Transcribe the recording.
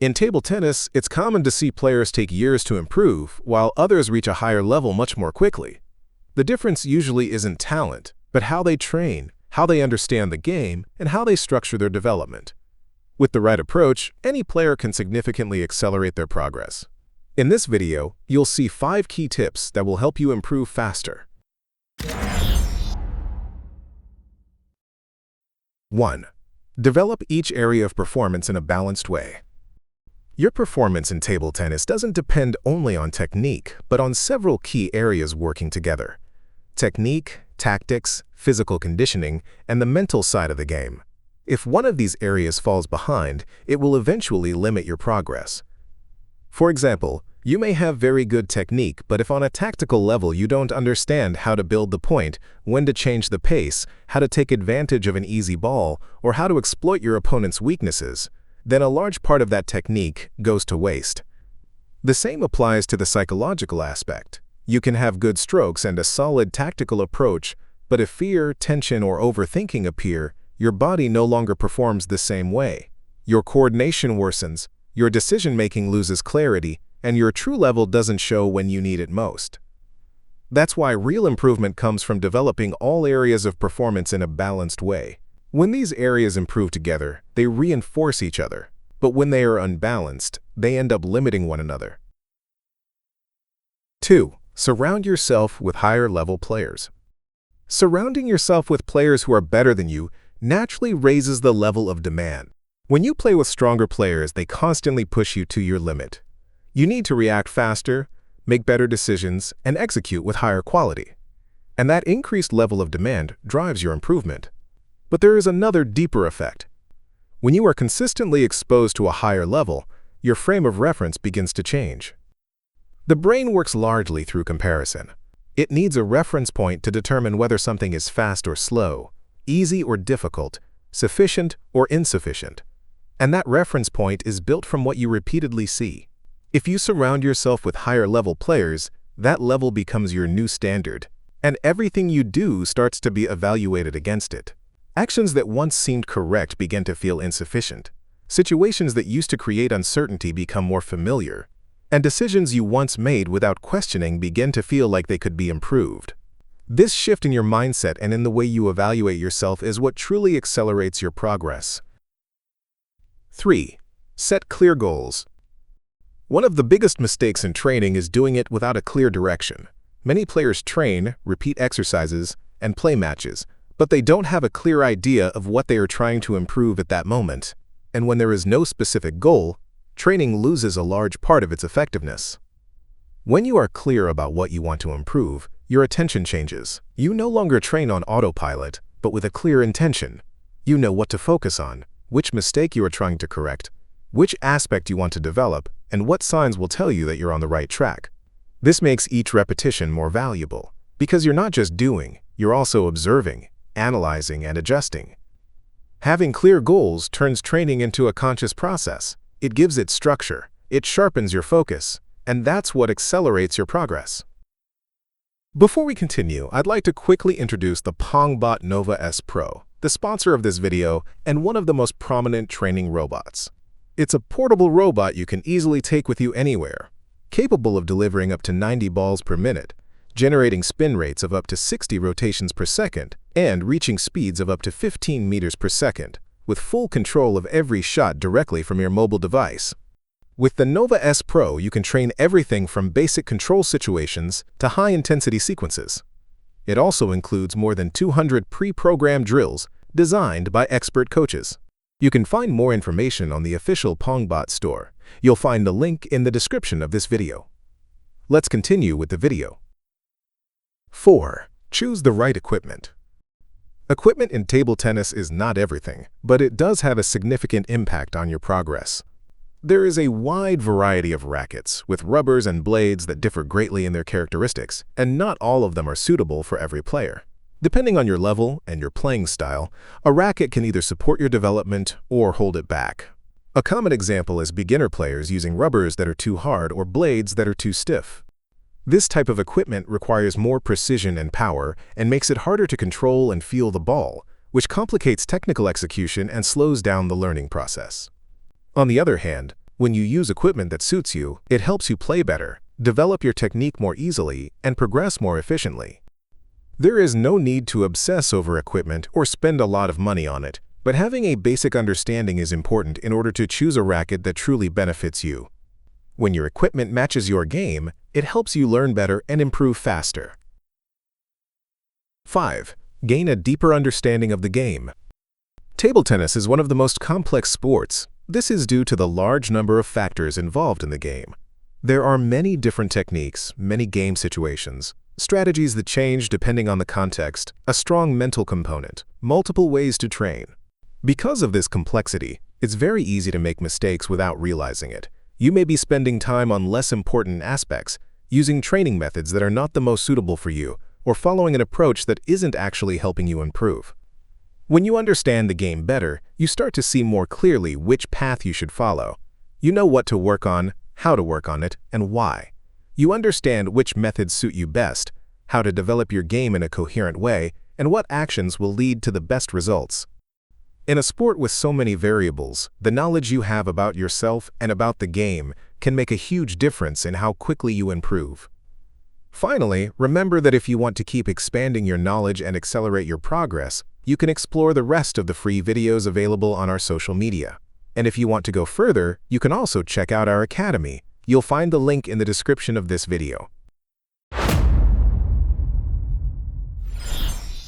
In table tennis, it's common to see players take years to improve, while others reach a higher level much more quickly. The difference usually isn't talent, but how they train, how they understand the game, and how they structure their development. With the right approach, any player can significantly accelerate their progress. In this video, you'll see 5 key tips that will help you improve faster. 1. Develop each area of performance in a balanced way. Your performance in table tennis doesn't depend only on technique, but on several key areas working together: technique, tactics, physical conditioning, and the mental side of the game. If one of these areas falls behind, it will eventually limit your progress. For example, you may have very good technique, but if on a tactical level you don't understand how to build the point, when to change the pace, how to take advantage of an easy ball, or how to exploit your opponent's weaknesses, then a large part of that technique goes to waste. The same applies to the psychological aspect. You can have good strokes and a solid tactical approach, but if fear, tension, or overthinking appear, your body no longer performs the same way. Your coordination worsens, your decision-making loses clarity, and your true level doesn't show when you need it most. That's why real improvement comes from developing all areas of performance in a balanced way. When these areas improve together, they reinforce each other, but when they are unbalanced, they end up limiting one another. 2. Surround yourself with higher-level players. Surrounding yourself with players who are better than you naturally raises the level of demand. When you play with stronger players, they constantly push you to your limit. You need to react faster, make better decisions, and execute with higher quality. And that increased level of demand drives your improvement. But there is another deeper effect. When you are consistently exposed to a higher level, your frame of reference begins to change. The brain works largely through comparison. It needs a reference point to determine whether something is fast or slow, easy or difficult, sufficient or insufficient. And that reference point is built from what you repeatedly see. If you surround yourself with higher-level players, that level becomes your new standard, and everything you do starts to be evaluated against it. Actions that once seemed correct begin to feel insufficient. Situations that used to create uncertainty become more familiar, and decisions you once made without questioning begin to feel like they could be improved. This shift in your mindset and in the way you evaluate yourself is what truly accelerates your progress. 3. Set clear goals. One of the biggest mistakes in training is doing it without a clear direction. Many players train, repeat exercises, and play matches, but they don't have a clear idea of what they are trying to improve at that moment. And when there is no specific goal, training loses a large part of its effectiveness. When you are clear about what you want to improve, your attention changes. You no longer train on autopilot, but with a clear intention. You know what to focus on, which mistake you are trying to correct, which aspect you want to develop, and what signs will tell you that you're on the right track. This makes each repetition more valuable, because you're not just doing, you're also observing, analyzing, and adjusting. Having clear goals turns training into a conscious process. It gives it structure, it sharpens your focus, and that's what accelerates your progress. Before we continue, I'd like to quickly introduce the PongBot Nova S Pro, the sponsor of this video and one of the most prominent training robots. It's a portable robot you can easily take with you anywhere, capable of delivering up to 90 balls per minute, generating spin rates of up to 60 rotations per second, and reaching speeds of up to 15 meters per second, with full control of every shot directly from your mobile device. With the Nova S Pro, you can train everything from basic control situations to high-intensity sequences. It also includes more than 200 pre-programmed drills designed by expert coaches. You can find more information on the official PongBot store. You'll find the link in the description of this video. Let's continue with the video. 4. Choose the right equipment. Equipment in table tennis is not everything, but it does have a significant impact on your progress. There is a wide variety of rackets, with rubbers and blades that differ greatly in their characteristics, and not all of them are suitable for every player. Depending on your level and your playing style, a racket can either support your development or hold it back. A common example is beginner players using rubbers that are too hard or blades that are too stiff. This type of equipment requires more precision and power and makes it harder to control and feel the ball, which complicates technical execution and slows down the learning process. On the other hand, When you use equipment that suits you, it helps you play better, develop your technique more easily, and progress more efficiently. There is no need to obsess over equipment or spend a lot of money on it, but having a basic understanding is important in order to choose a racket that truly benefits you. When your equipment matches your game, it helps you learn better and improve faster. 5. Gain a deeper understanding of the game. Table tennis is one of the most complex sports. This is due to the large number of factors involved in the game. There are many different techniques, many game situations, strategies that change depending on the context, a strong mental component, multiple ways to train. Because of this complexity, it's very easy to make mistakes without realizing it. You may be spending time on less important aspects, using training methods that are not the most suitable for you, or following an approach that isn't actually helping you improve. When you understand the game better, you start to see more clearly which path you should follow. You know what to work on, how to work on it, and why. You understand which methods suit you best, how to develop your game in a coherent way, and what actions will lead to the best results. In a sport with so many variables, the knowledge you have about yourself and about the game can make a huge difference in how quickly you improve. Finally, remember that if you want to keep expanding your knowledge and accelerate your progress, you can explore the rest of the free videos available on our social media. And if you want to go further, you can also check out our academy. You'll find the link in the description of this video.